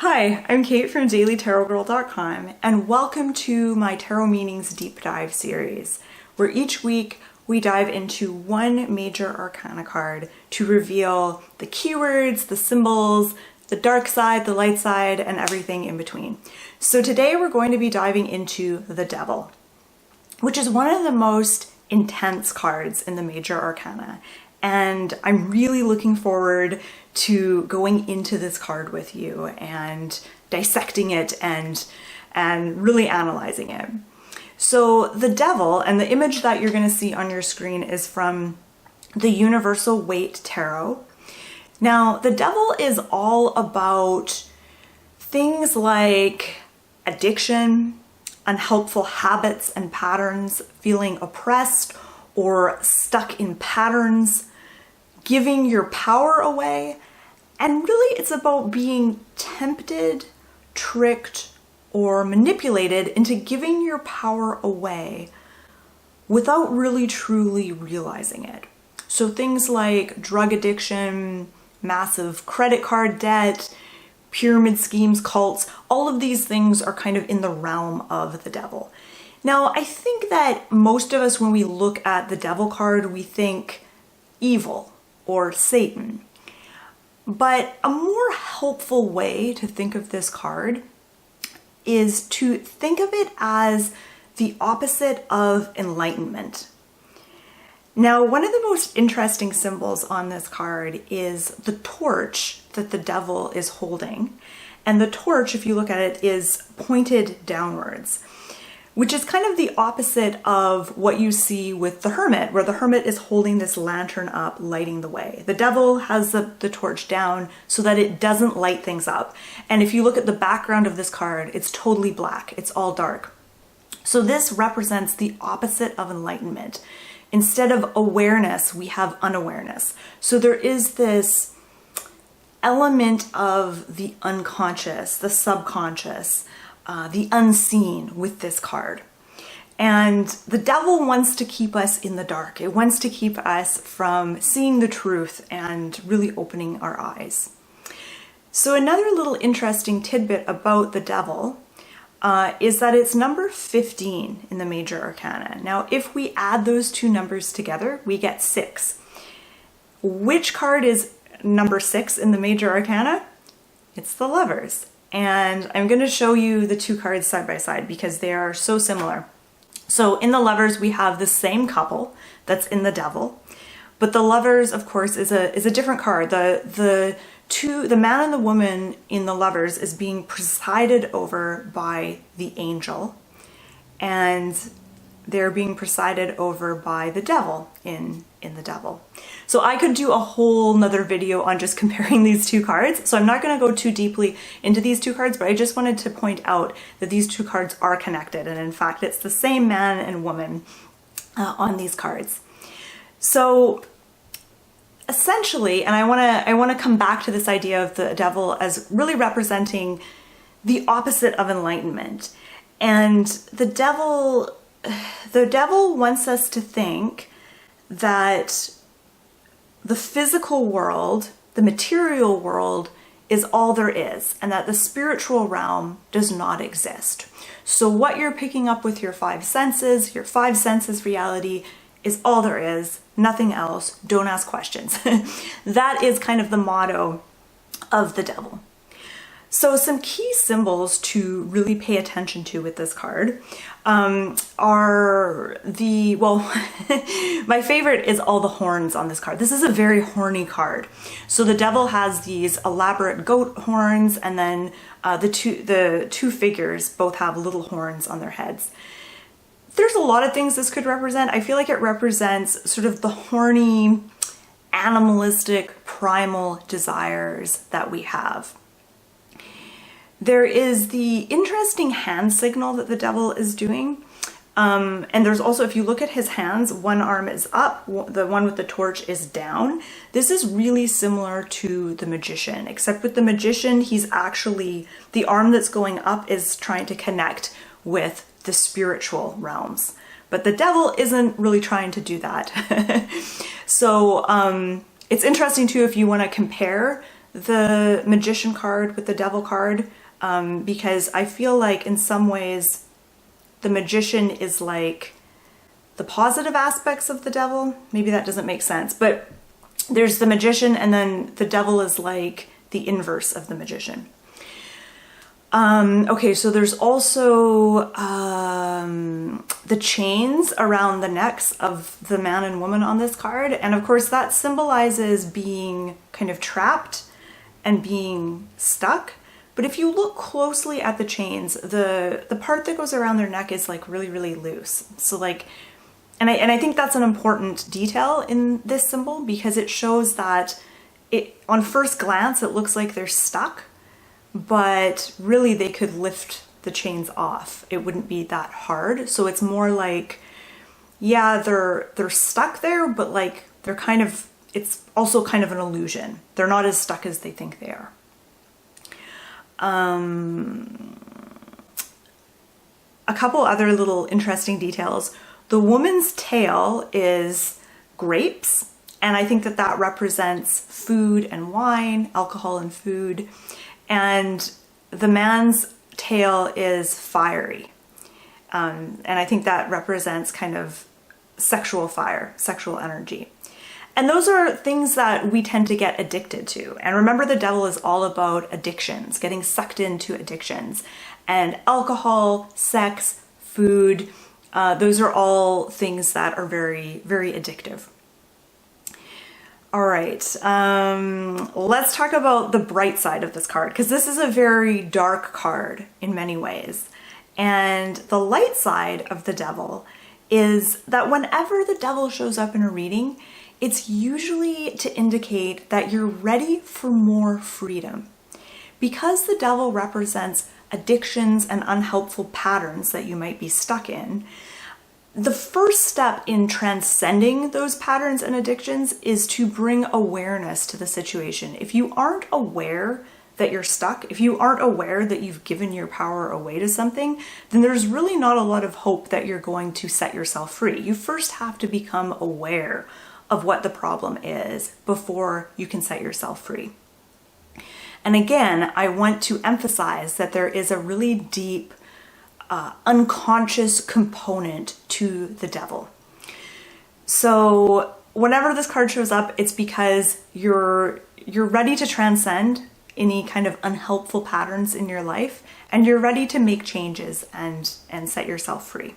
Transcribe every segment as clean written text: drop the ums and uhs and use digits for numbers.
Hi, I'm Kate from dailytarotgirl.com and welcome to my Tarot Meanings Deep Dive series, where each week we dive into one major arcana card to reveal the keywords, the symbols, the dark side, the light side, and everything in between. So today we're going to be diving into the Devil, which is one of the most intense cards in the major arcana. And I'm really looking forward to going into this card with you and dissecting it and really analyzing it. So the Devil, and the image that you're going to see on your screen is from the Universal Waite Tarot. Now, the Devil is all about things like addiction, unhelpful habits and patterns, feeling oppressed or stuck in patterns, giving your power away, and really it's about being tempted, tricked, or manipulated into giving your power away without really truly realizing it. So things like drug addiction, massive credit card debt, pyramid schemes, cults, all of these things are kind of in the realm of the Devil. Now, I think that most of us, when we look at the Devil card, we think evil or Satan. But a more helpful way to think of this card is to think of it as the opposite of enlightenment. Now, one of the most interesting symbols on this card is the torch that the Devil is holding. And the torch, if you look at it, is pointed downwards, which is kind of the opposite of what you see with the Hermit, where the Hermit is holding this lantern up, lighting the way. The Devil has the torch down so that it doesn't light things up. And if you look at the background of this card, it's totally black. It's all dark. So this represents the opposite of enlightenment. Instead of awareness, we have unawareness. So there is this element of the unconscious, the subconscious, the unseen with this card. And the Devil wants to keep us in the dark. It wants to keep us from seeing the truth and really opening our eyes. So another little interesting tidbit about the Devil is that it's number 15 in the major arcana. Now, if we add those two numbers together, we get 6. Which card is number 6 in the major arcana? It's the Lovers. And I'm going to show you the two cards side by side because they are so similar. So in the Lovers, we have the same couple that's in the Devil, but the Lovers, of course, is a different card. The man and the woman in the Lovers is being presided over by the angel, and they're being presided over by the Devil in the Devil. So I could do a whole nother video on just comparing these two cards. So I'm not going to go too deeply into these two cards, but I just wanted to point out that these two cards are connected. And in fact, it's the same man and woman on these cards. So essentially, and I want to come back to this idea of the Devil as really representing the opposite of enlightenment. And the Devil wants us to think that the physical world, the material world, is all there is, and that the spiritual realm does not exist. So what you're picking up with your five senses reality, is all there is, nothing else. Don't ask questions. That is kind of the motto of the Devil. So some key symbols to really pay attention to with this card are my favorite is all the horns on this card. This is a very horny card. So the Devil has these elaborate goat horns, and then the two figures both have little horns on their heads. There's a lot of things this could represent. I feel like it represents sort of the horny, animalistic, primal desires that we have. There is the interesting hand signal that the Devil is doing. And there's also, if you look at his hands, one arm is up, the one with the torch is down. This is really similar to the Magician, except with the Magician, he's actually, the arm that's going up is trying to connect with the spiritual realms. But the Devil isn't really trying to do that. So it's interesting too, if you want to compare the Magician card with the Devil card, because I feel like in some ways the Magician is like the positive aspects of the Devil. Maybe that doesn't make sense, but there's the Magician and then the Devil is like the inverse of the Magician. Okay, so there's also the chains around the necks of the man and woman on this card. And of course that symbolizes being kind of trapped and being stuck. But if you look closely at the chains, the part that goes around their neck is like really, really loose. So like, and I think that's an important detail in this symbol because it shows that on first glance, it looks like they're stuck, but really they could lift the chains off. It wouldn't be that hard. So it's more like, yeah, they're stuck there, but like they're kind of, it's also kind of an illusion. They're not as stuck as they think they are. A couple other little interesting details. The woman's tail is grapes, and I think that that represents food and wine, alcohol and food. And the man's tail is fiery. And I think that represents kind of sexual fire, sexual energy. And those are things that we tend to get addicted to. And remember, the Devil is all about addictions, getting sucked into addictions. And alcohol, sex, food, those are all things that are very, very addictive. All right, let's talk about the bright side of this card, because this is a very dark card in many ways. And the light side of the Devil is that whenever the Devil shows up in a reading, it's usually to indicate that you're ready for more freedom. Because the Devil represents addictions and unhelpful patterns that you might be stuck in, the first step in transcending those patterns and addictions is to bring awareness to the situation. If you aren't aware that you're stuck, if you aren't aware that you've given your power away to something, then there's really not a lot of hope that you're going to set yourself free. You first have to become aware of what the problem is before you can set yourself free. And again, I want to emphasize that there is a really deep unconscious component to the Devil. So whenever this card shows up, it's because you're ready to transcend any kind of unhelpful patterns in your life, and you're ready to make changes and set yourself free.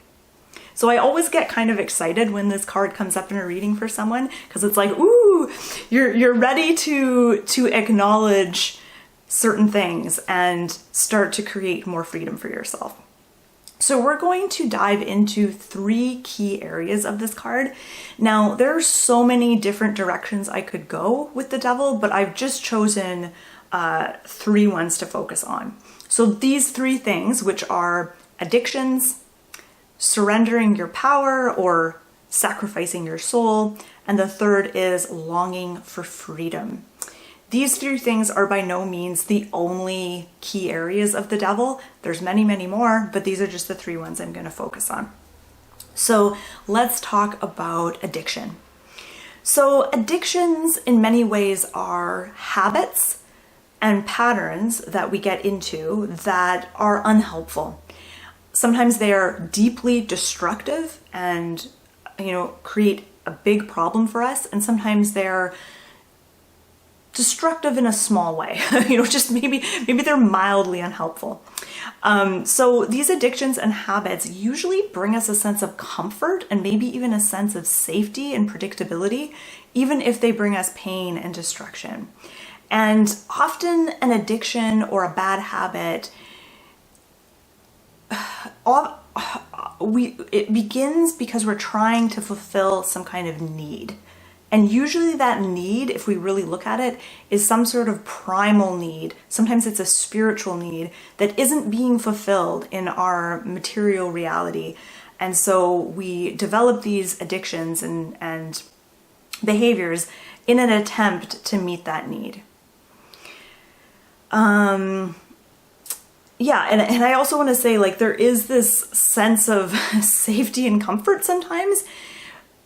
So I always get kind of excited when this card comes up in a reading for someone, because it's like, ooh, you're ready to acknowledge certain things and start to create more freedom for yourself. So we're going to dive into 3 key areas of this card. Now, there are so many different directions I could go with the Devil, but I've just chosen 3 ones to focus on. So these 3 things, which are addictions, surrendering your power or sacrificing your soul, and the third is longing for freedom. These 3 things are by no means the only key areas of the Devil. There's many, many more, but these are just the 3 ones I'm going to focus on. So let's talk about addiction. So addictions in many ways are habits and patterns that we get into that are unhelpful. Sometimes they are deeply destructive and, create a big problem for us. And sometimes they're destructive in a small way, just maybe they're mildly unhelpful. So these addictions and habits usually bring us a sense of comfort and maybe even a sense of safety and predictability, even if they bring us pain and destruction. And often an addiction or a bad habit, it begins because we're trying to fulfill some kind of need. And usually that need, if we really look at it, is some sort of primal need. Sometimes it's a spiritual need that isn't being fulfilled in our material reality. And so we develop these addictions and behaviors in an attempt to meet that need. And I also want to say, there is this sense of safety and comfort sometimes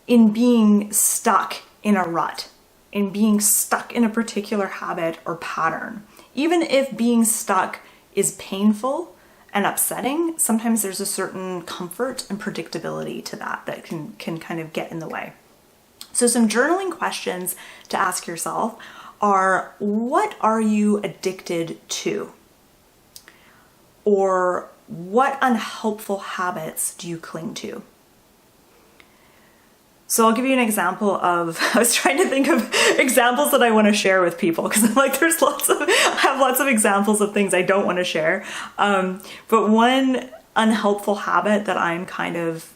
in being stuck in a rut. in being stuck in a particular habit or pattern. Even if being stuck is painful and upsetting, sometimes there's a certain comfort and predictability to that can kind of get in the way. So some journaling questions to ask yourself are, what are you addicted to? Or what unhelpful habits do you cling to? So I'll give you an example of, I was trying to think of examples that I want to share with people, because I'm like, I have lots of examples of things I don't want to share. But one unhelpful habit that I'm kind of,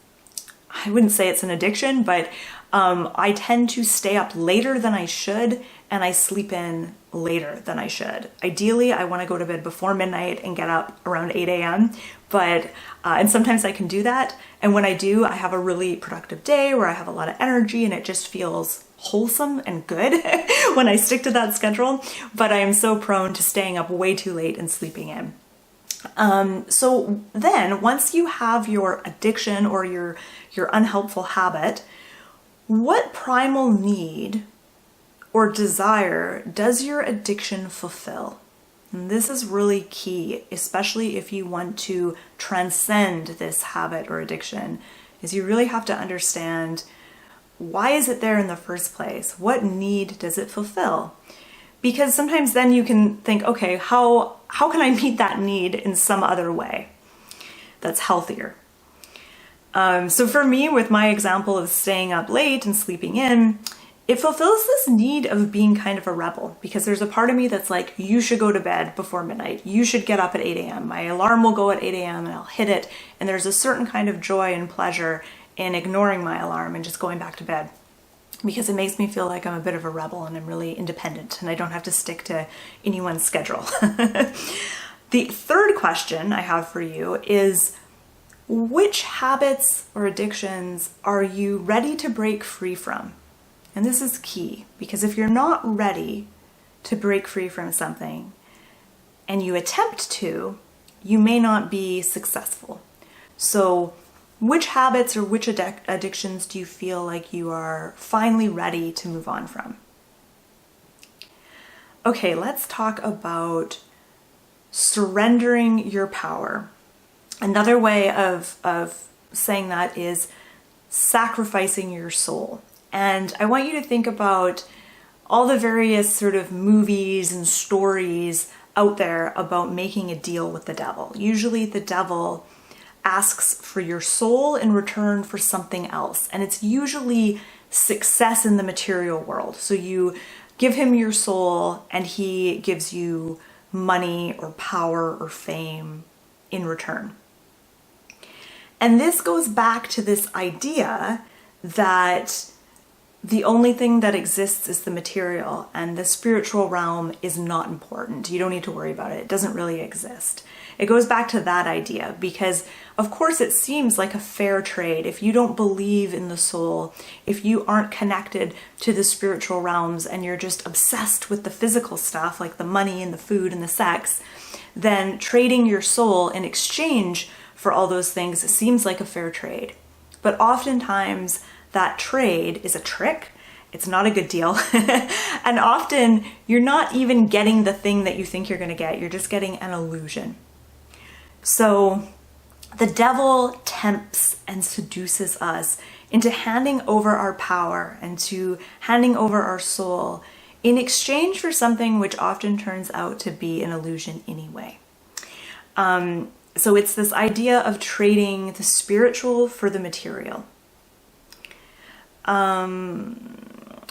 I wouldn't say it's an addiction, but I tend to stay up later than I should, and I sleep in later than I should. Ideally, I want to go to bed before midnight and get up around 8 a.m. But, and sometimes I can do that. And when I do, I have a really productive day where I have a lot of energy and it just feels wholesome and good when I stick to that schedule. But I am so prone to staying up way too late and sleeping in. So then once you have your addiction or your unhelpful habit, what primal need or desire does your addiction fulfill? And this is really key, especially if you want to transcend this habit or addiction, is you really have to understand, why is it there in the first place? What need does it fulfill? Because sometimes then you can think, okay, how can I meet that need in some other way that's healthier? So for me, with my example of staying up late and sleeping in, it fulfills this need of being kind of a rebel, because there's a part of me that's like, you should go to bed before midnight. You should get up at 8 a.m. My alarm will go at 8 a.m. and I'll hit it. And there's a certain kind of joy and pleasure in ignoring my alarm and just going back to bed, because it makes me feel like I'm a bit of a rebel and I'm really independent and I don't have to stick to anyone's schedule. The third question I have for you is, which habits or addictions are you ready to break free from? And this is key, because if you're not ready to break free from something and you attempt to, you may not be successful. So which habits or which addictions do you feel like you are finally ready to move on from? Okay, let's talk about surrendering your power. Another way of saying that is sacrificing your soul. And I want you to think about all the various sort of movies and stories out there about making a deal with the devil. Usually the devil asks for your soul in return for something else. And it's usually success in the material world. So you give him your soul and he gives you money or power or fame in return. And this goes back to this idea that the only thing that exists is the material, and the spiritual realm is not important. You don't need to worry about it. It doesn't really exist. It goes back to that idea, because of course it seems like a fair trade. If you don't believe in the soul, if you aren't connected to the spiritual realms and you're just obsessed with the physical stuff like the money and the food and the sex, then trading your soul in exchange for all those things seems like a fair trade. But oftentimes that trade is a trick. It's not a good deal. And often you're not even getting the thing that you think you're going to get. You're just getting an illusion. So the devil tempts and seduces us into handing over our power and to handing over our soul in exchange for something which often turns out to be an illusion anyway. So it's this idea of trading the spiritual for the material.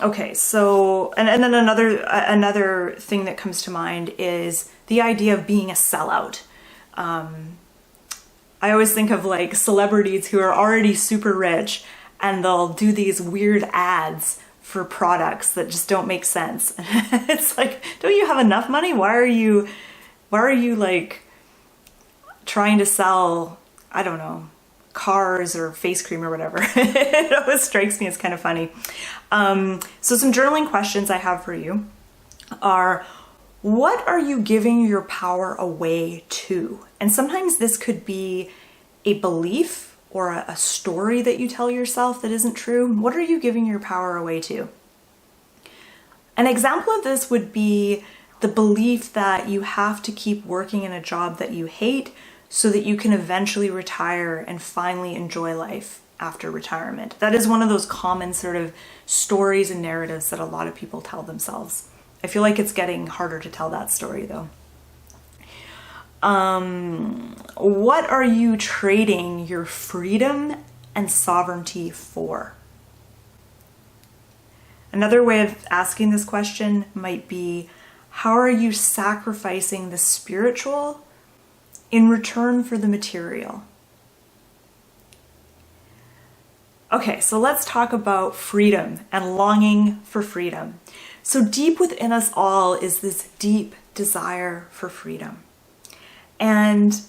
Okay, so, and then another thing that comes to mind is the idea of being a sellout. I always think of like celebrities who are already super rich and they'll do these weird ads for products that just don't make sense. It's like, don't you have enough money? Why are you like trying to sell, I don't know, cars or face cream or whatever? It always strikes me as kind of funny. So some journaling questions I have for you are, what are you giving your power away to? And sometimes this could be a belief or a story that you tell yourself that isn't true. What are you giving your power away to? An example of this would be the belief that you have to keep working in a job that you hate so that you can eventually retire and finally enjoy life after retirement. That is one of those common sort of stories and narratives that a lot of people tell themselves. I feel like it's getting harder to tell that story though. What are you trading your freedom and sovereignty for? Another way of asking this question might be, how are you sacrificing the spiritual in return for the material? Okay, so let's talk about freedom and longing for freedom. So deep within us all is this deep desire for freedom. And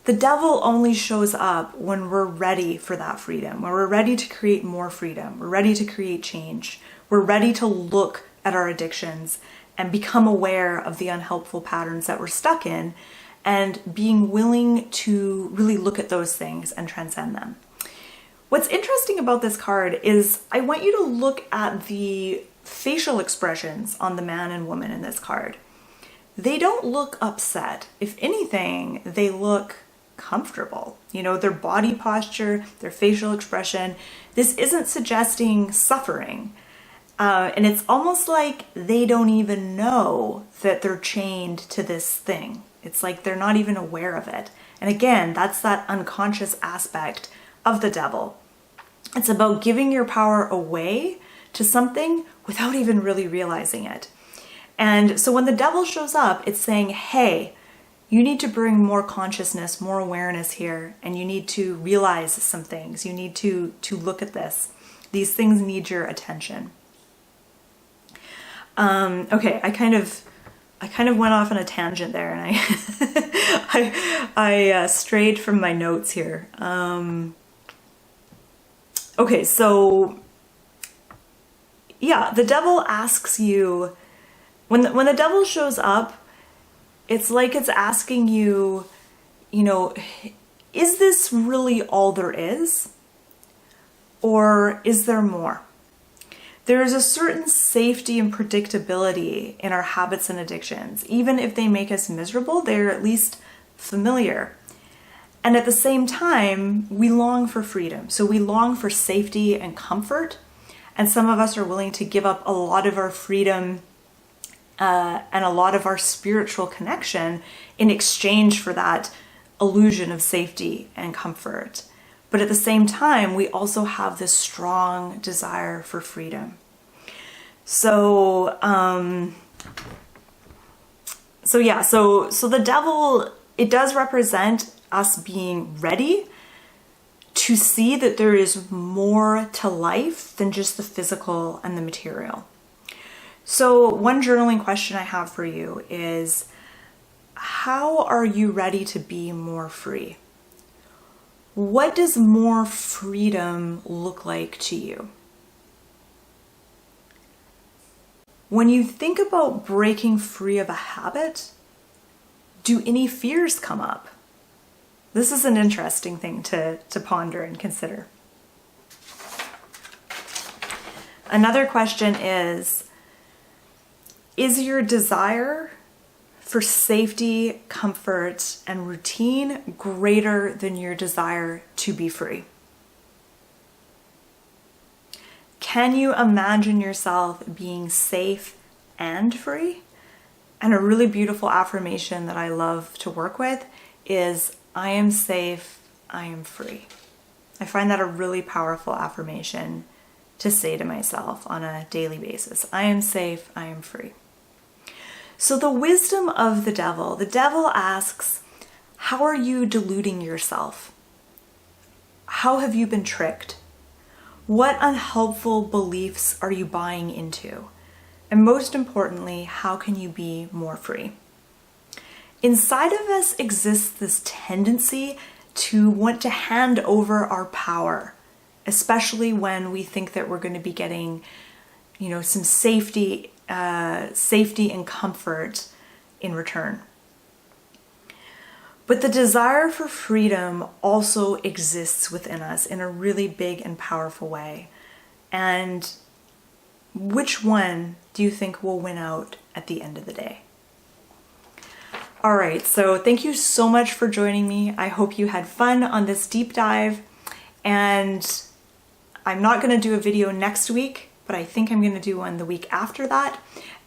the devil only shows up when we're ready for that freedom, when we're ready to create more freedom, we're ready to create change, we're ready to look at our addictions and become aware of the unhelpful patterns that we're stuck in, and being willing to really look at those things and transcend them. What's interesting about this card is I want you to look at the facial expressions on the man and woman in this card. They don't look upset. If anything, they look comfortable. You know, their body posture, their facial expression, this isn't suggesting suffering. And it's almost like they don't even know that they're chained to this thing. It's like they're not even aware of it. And again, that's that unconscious aspect of the devil. It's about giving your power away to something without even really realizing it. And so when the devil shows up, it's saying, hey, you need to bring more consciousness, more awareness here, and you need to realize some things. You need to look at this. These things need your attention. Okay, I kind of went off on a tangent there, and I strayed from my notes here. Okay, so yeah, the devil asks you, when the devil shows up, it's like it's asking you, you know, is this really all there is? Or is there more? There is a certain safety and predictability in our habits and addictions. Even if they make us miserable, they're at least familiar. And at the same time, we long for freedom. So we long for safety and comfort. And some of us are willing to give up a lot of our freedom and a lot of our spiritual connection in exchange for that illusion of safety and comfort. But at the same time, we also have this strong desire for freedom. So the devil, it does represent us being ready to see that there is more to life than just the physical and the material. So one journaling question I have for you is, how are you ready to be more free? What does more freedom look like to you? When you think about breaking free of a habit, do any fears come up? This is an interesting thing to ponder and consider. Another question is your desire for safety, comfort, and routine greater than your desire to be free? Can you imagine yourself being safe and free? And a really beautiful affirmation that I love to work with is, I am safe, I am free. I find that a really powerful affirmation to say to myself on a daily basis. I am safe, I am free. So the wisdom of the devil asks, how are you deluding yourself? How have you been tricked? What unhelpful beliefs are you buying into? And most importantly, how can you be more free? Inside of us exists this tendency to want to hand over our power, especially when we think that we're going to be getting, some safety and comfort in return. But the desire for freedom also exists within us in a really big and powerful way. And which one do you think will win out at the end of the day? All right, so thank you so much for joining me. I hope you had fun on this deep dive, and I'm not going to do a video next week, but I think I'm going to do one the week after that,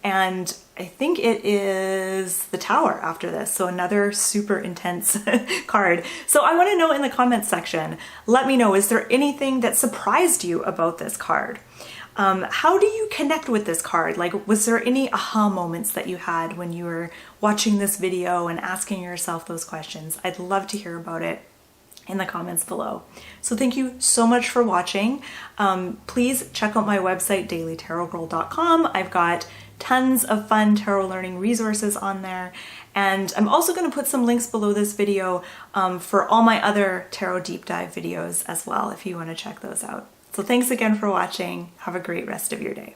and I think it is the Tower after this, so another super intense card. So I want to know in the comments section, let me know, is there anything that surprised you about this card? How do you connect with this card? Like, was there any aha moments that you had when you were watching this video and asking yourself those questions? I'd love to hear about it in the comments below. So thank you so much for watching. Please check out my website, dailytarotgirl.com. I've got tons of fun tarot learning resources on there. And I'm also going to put some links below this video for all my other tarot deep dive videos as well, if you want to check those out. So thanks again for watching. Have a great rest of your day.